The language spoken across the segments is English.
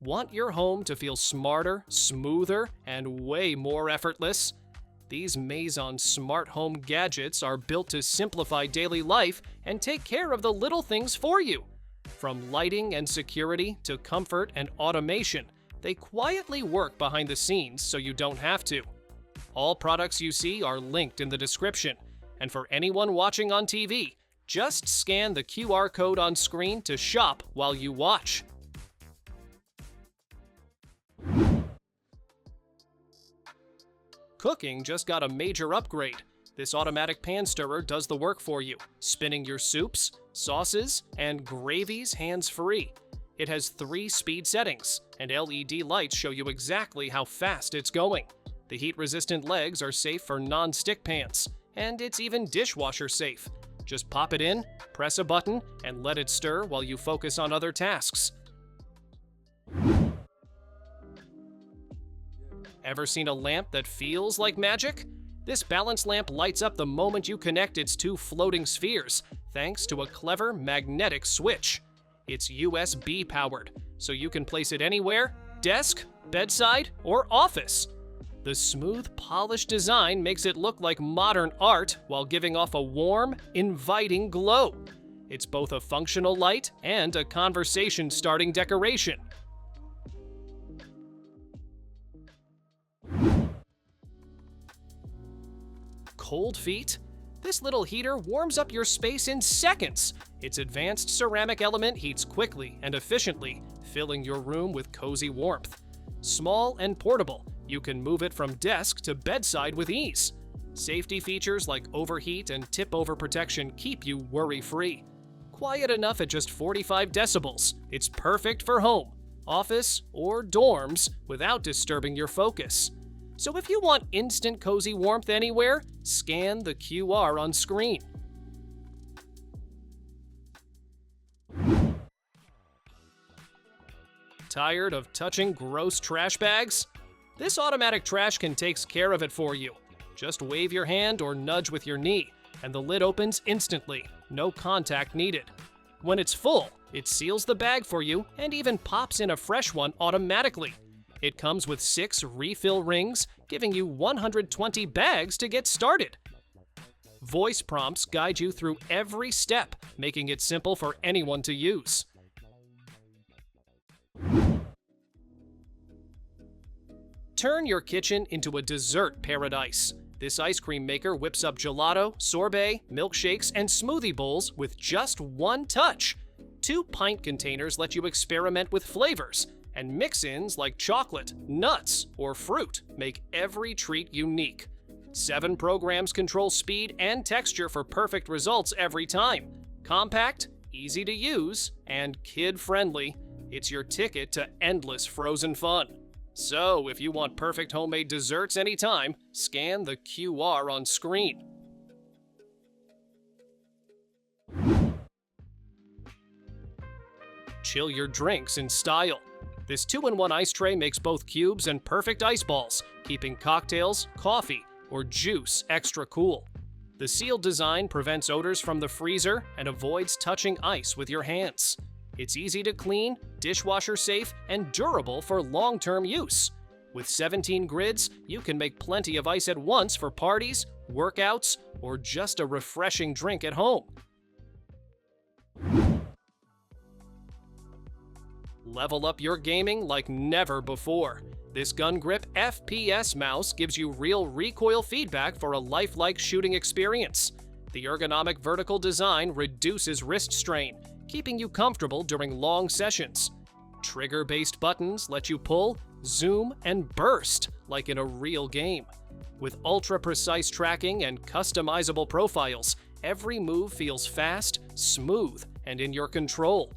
Want your home to feel smarter, smoother, and way more effortless? These Maison smart home gadgets are built to simplify daily life and take care of the little things for you. From lighting and security to comfort and automation, they quietly work behind the scenes so you don't have to. All products you see are linked in the description, and for anyone watching on TV, just scan the QR code on screen to shop while you watch. Cooking just got a major upgrade. This automatic pan stirrer does the work for you, spinning your soups, sauces, and gravies hands-free. It has 3 speed settings, and LED lights show you exactly how fast it's going. The heat-resistant legs are safe for non-stick pans, and it's even dishwasher safe. Just pop it in, press a button, and let it stir while you focus on other tasks. Ever seen a lamp that feels like magic? This balance lamp lights up the moment you connect its 2 floating spheres, thanks to a clever magnetic switch. It's USB powered, so you can place it anywhere, desk, bedside, or office. The smooth, polished design makes it look like modern art while giving off a warm, inviting glow. It's both a functional light and a conversation-starting decoration. Cold feet? This little heater warms up your space in seconds. Its advanced ceramic element heats quickly and efficiently, filling your room with cozy warmth. Small and portable, you can move it from desk to bedside with ease. Safety features like overheat and tip-over protection keep you worry-free. Quiet enough at just 45 decibels, it's perfect for home, office, or dorms without disturbing your focus. So if you want instant cozy warmth anywhere, scan the QR on screen. Tired of touching gross trash bags? This automatic trash can take care of it for you. Just wave your hand or nudge with your knee, and the lid opens instantly, no contact needed. When it's full, it seals the bag for you and even pops in a fresh one automatically. It comes with 6 refill rings, giving you 120 bags to get started. Voice prompts guide you through every step, making it simple for anyone to use. Turn your kitchen into a dessert paradise. This ice cream maker whips up gelato, sorbet, milkshakes, and smoothie bowls with just one touch. 2 pint containers let you experiment with flavors, and mix-ins like chocolate, nuts, or fruit make every treat unique. 7 programs control speed and texture for perfect results every time. Compact, easy to use, and kid-friendly, it's your ticket to endless frozen fun. So, if you want perfect homemade desserts anytime, scan the QR on screen. Chill your drinks in style. This 2-in-1 ice tray makes both cubes and perfect ice balls, keeping cocktails, coffee, or juice extra cool. The sealed design prevents odors from the freezer and avoids touching ice with your hands. It's easy to clean, dishwasher safe, and durable for long-term use. With 17 grids, you can make plenty of ice at once for parties, workouts, or just a refreshing drink at home. Level up your gaming like never before. This gun grip FPS Mouse gives you real recoil feedback for a lifelike shooting experience. The ergonomic vertical design reduces wrist strain, keeping you comfortable during long sessions. Trigger-based buttons let you pull, zoom, and burst like in a real game. With ultra-precise tracking and customizable profiles, every move feels fast, smooth, and in your control.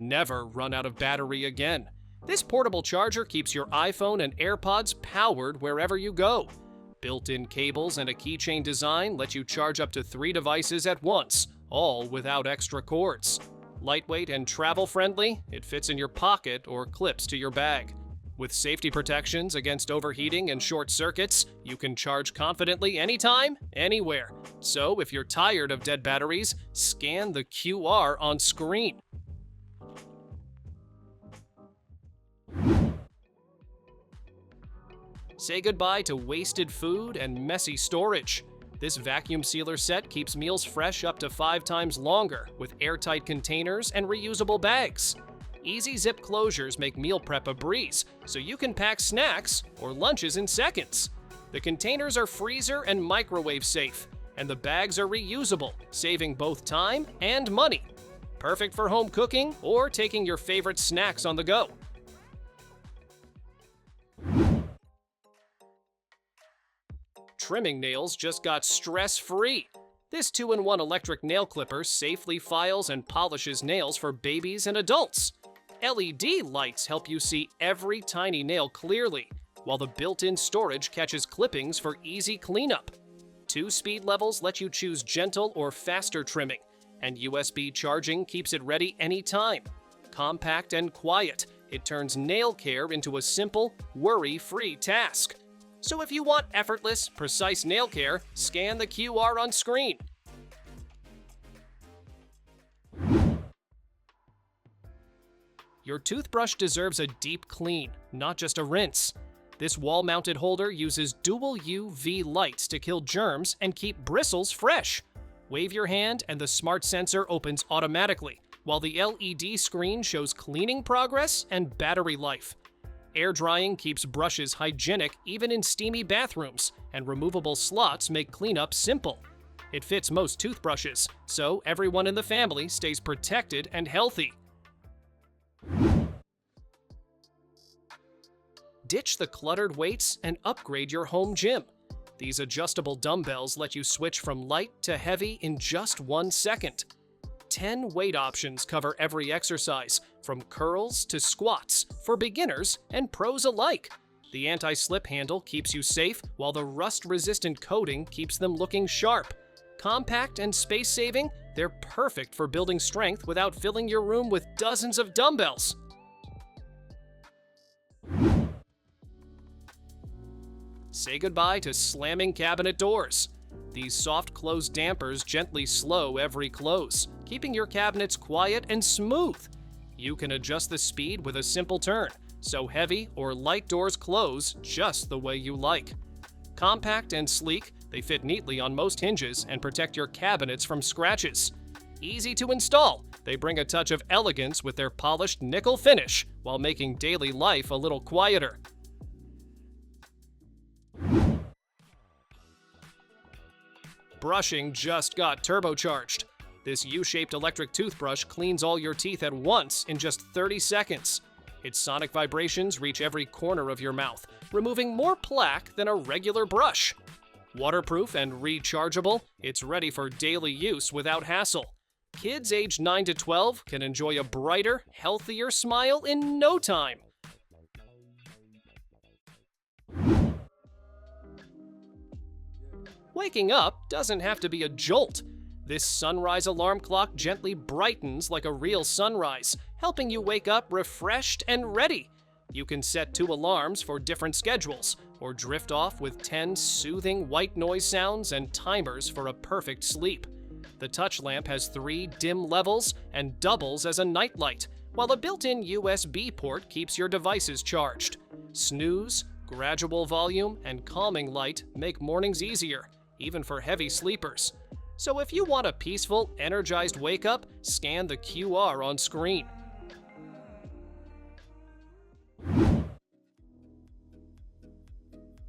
Never run out of battery again. This portable charger keeps your iPhone and AirPods powered wherever you go. Built-in cables and a keychain design let you charge up to 3 devices at once, all without extra cords. Lightweight and travel-friendly, it fits in your pocket or clips to your bag. With safety protections against overheating and short circuits, you can charge confidently anytime, anywhere. So if you're tired of dead batteries, scan the QR on screen. Say goodbye to wasted food and messy storage. This vacuum sealer set keeps meals fresh up to 5 times longer with airtight containers and reusable bags. Easy zip closures make meal prep a breeze, so you can pack snacks or lunches in seconds. The containers are freezer and microwave safe, and the bags are reusable, saving both time and money. Perfect for home cooking or taking your favorite snacks on the go. Trimming nails just got stress-free. This 2-in-1 electric nail clipper safely files and polishes nails for babies and adults. LED lights help you see every tiny nail clearly, while the built-in storage catches clippings for easy cleanup. 2 speed levels let you choose gentle or faster trimming, and USB charging keeps it ready anytime. Compact and quiet, it turns nail care into a simple, worry-free task. So if you want effortless, precise nail care, scan the QR on screen. Your toothbrush deserves a deep clean, not just a rinse. This wall-mounted holder uses dual UV lights to kill germs and keep bristles fresh. Wave your hand and the smart sensor opens automatically, while the LED screen shows cleaning progress and battery life. Air drying keeps brushes hygienic even in steamy bathrooms, and removable slots make cleanup simple. It fits most toothbrushes, so everyone in the family stays protected and healthy. Ditch the cluttered weights and upgrade your home gym. These adjustable dumbbells let you switch from light to heavy in just 1 second. 10 weight options cover every exercise, from curls to squats, for beginners and pros alike. The anti-slip handle keeps you safe, while the rust-resistant coating keeps them looking sharp. Compact and space-saving, they're perfect for building strength without filling your room with dozens of dumbbells. Say goodbye to slamming cabinet doors. These soft close dampers gently slow every close, keeping your cabinets quiet and smooth. You can adjust the speed with a simple turn, so heavy or light doors close just the way you like. Compact and sleek, they fit neatly on most hinges and protect your cabinets from scratches. Easy to install, they bring a touch of elegance with their polished nickel finish while making daily life a little quieter. Brushing just got turbocharged. This U-shaped electric toothbrush cleans all your teeth at once in just 30 seconds. Its sonic vibrations reach every corner of your mouth, removing more plaque than a regular brush. Waterproof and rechargeable, it's ready for daily use without hassle. Kids aged 9 to 12 can enjoy a brighter, healthier smile in no time. Waking up doesn't have to be a jolt. This sunrise alarm clock gently brightens like a real sunrise, helping you wake up refreshed and ready. You can set 2 alarms for different schedules, or drift off with 10 soothing white noise sounds and timers for a perfect sleep. The touch lamp has 3 dim levels and doubles as a nightlight, while a built-in USB port keeps your devices charged. Snooze, gradual volume, and calming light make mornings easier, even for heavy sleepers. So if you want a peaceful, energized wake-up, scan the QR on screen.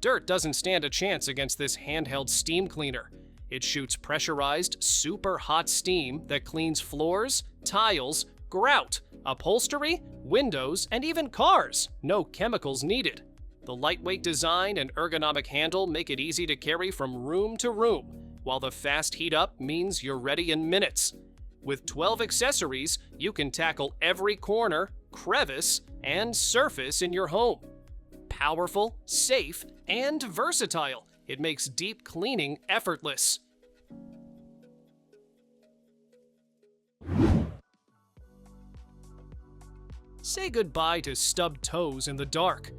Dirt doesn't stand a chance against this handheld steam cleaner. It shoots pressurized, super hot steam that cleans floors, tiles, grout, upholstery, windows, and even cars. No chemicals needed. The lightweight design and ergonomic handle make it easy to carry from room to room, while the fast heat up means you're ready in minutes. With 12 accessories, you can tackle every corner, crevice, and surface in your home. Powerful, safe, and versatile, it makes deep cleaning effortless. Say goodbye to stubbed toes in the dark.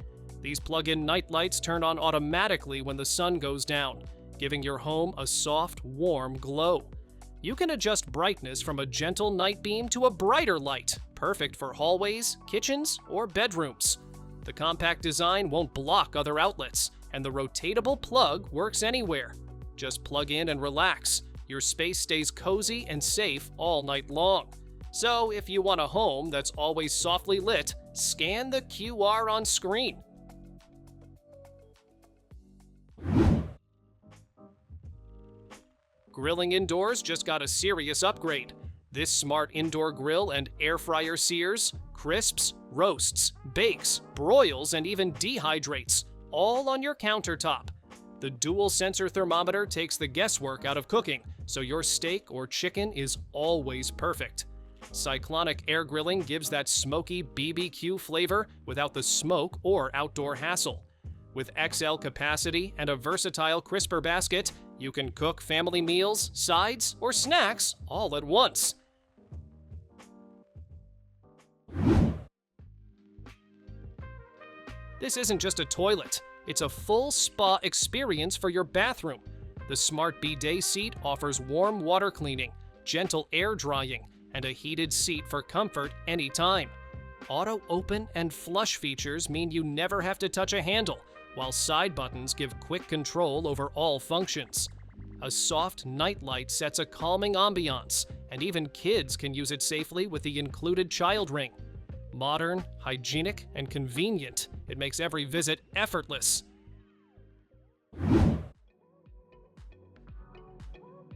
These plug-in night lights turn on automatically when the sun goes down, giving your home a soft, warm glow. You can adjust brightness from a gentle night beam to a brighter light, perfect for hallways, kitchens, or bedrooms. The compact design won't block other outlets, and the rotatable plug works anywhere. Just plug in and relax. Your space stays cozy and safe all night long. So if you want a home that's always softly lit, scan the QR on screen. Grilling indoors just got a serious upgrade. This smart indoor grill and air fryer sears, crisps, roasts, bakes, broils, and even dehydrates, all on your countertop. The dual sensor thermometer takes the guesswork out of cooking, so your steak or chicken is always perfect. Cyclonic air grilling gives that smoky BBQ flavor without the smoke or outdoor hassle. With XL capacity and a versatile crisper basket, you can cook family meals, sides, or snacks all at once. This isn't just a toilet, it's a full spa experience for your bathroom. The smart Bidet Seat offers warm water cleaning, gentle air drying, and a heated seat for comfort anytime. Auto open and flush features mean you never have to touch a handle, while side buttons give quick control over all functions. A soft night light sets a calming ambiance, and even kids can use it safely with the included child ring. Modern, hygienic, and convenient, it makes every visit effortless.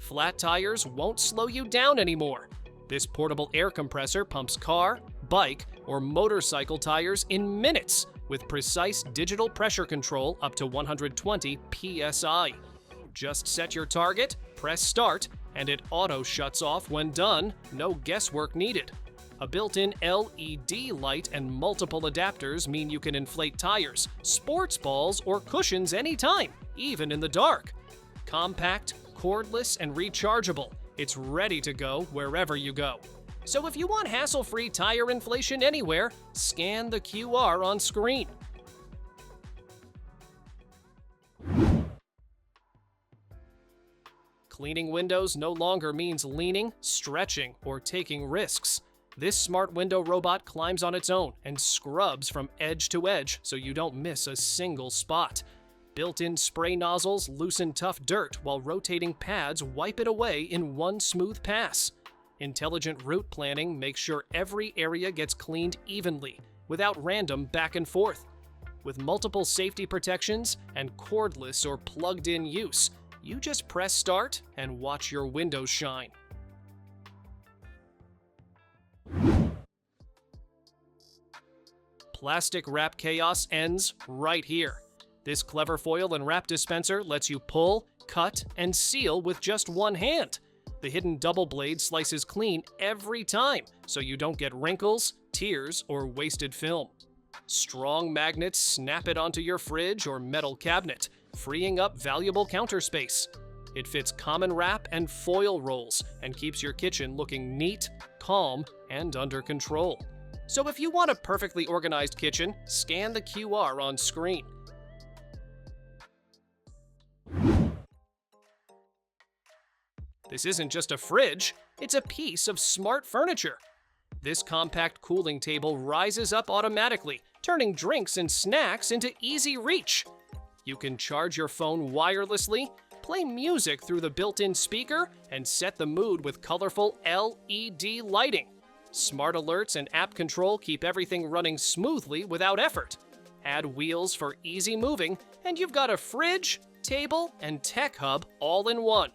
Flat tires won't slow you down anymore. This portable air compressor pumps car, bike, or motorcycle tires in minutes with precise digital pressure control up to 120 psi. Just set your target, press start, and it auto shuts off when done, no guesswork needed. A built-in LED light and multiple adapters mean you can inflate tires, sports balls, or cushions anytime, even in the dark. Compact, cordless, and rechargeable, it's ready to go wherever you go. So if you want hassle-free tire inflation anywhere, scan the QR on screen. Cleaning windows no longer means leaning, stretching, or taking risks. This smart window robot climbs on its own and scrubs from edge to edge so you don't miss a single spot. Built-in spray nozzles loosen tough dirt while rotating pads wipe it away in one smooth pass. Intelligent route planning makes sure every area gets cleaned evenly, without random back and forth. With multiple safety protections and cordless or plugged-in use, you just press start and watch your windows shine. Plastic wrap chaos ends right here. This clever foil and wrap dispenser lets you pull, cut, and seal with just one hand. The hidden double blade slices clean every time, so you don't get wrinkles, tears, or wasted film. Strong magnets snap it onto your fridge or metal cabinet, freeing up valuable counter space. It fits common wrap and foil rolls and keeps your kitchen looking neat, calm, and under control. So if you want a perfectly organized kitchen, scan the QR on screen. This isn't just a fridge, it's a piece of smart furniture. This compact cooling table rises up automatically, turning drinks and snacks into easy reach. You can charge your phone wirelessly, play music through the built-in speaker, and set the mood with colorful LED lighting. Smart alerts and app control keep everything running smoothly without effort. Add wheels for easy moving, and you've got a fridge, table, and tech hub all in one.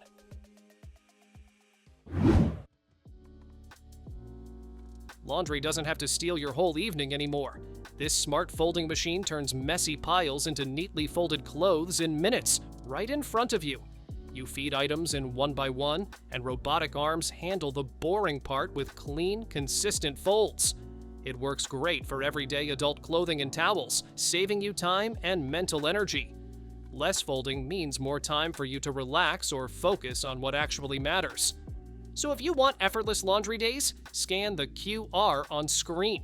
Laundry doesn't have to steal your whole evening anymore. This smart folding machine turns messy piles into neatly folded clothes in minutes, right in front of you. You feed items in one by one, and robotic arms handle the boring part with clean, consistent folds. It works great for everyday adult clothing and towels, saving you time and mental energy. Less folding means more time for you to relax or focus on what actually matters. So if you want effortless laundry days, scan the QR on screen.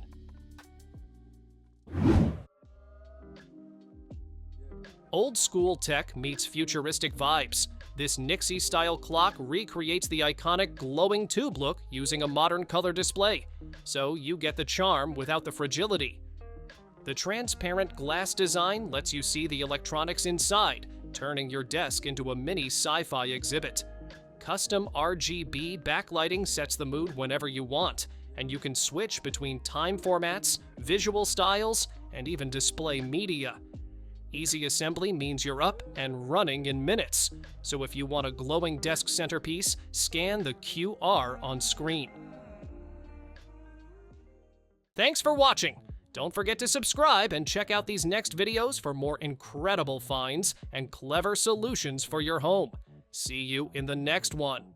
Old school tech meets futuristic vibes. This Nixie-style clock recreates the iconic glowing tube look using a modern color display, so you get the charm without the fragility. The transparent glass design lets you see the electronics inside, turning your desk into a mini sci-fi exhibit. Custom RGB backlighting sets the mood whenever you want, and you can switch between time formats, visual styles, and even display media. Easy assembly means you're up and running in minutes, so if you want a glowing desk centerpiece, scan the QR on screen. Thanks for watching! Don't forget to subscribe and check out these next videos for more incredible finds and clever solutions for your home. See you in the next one.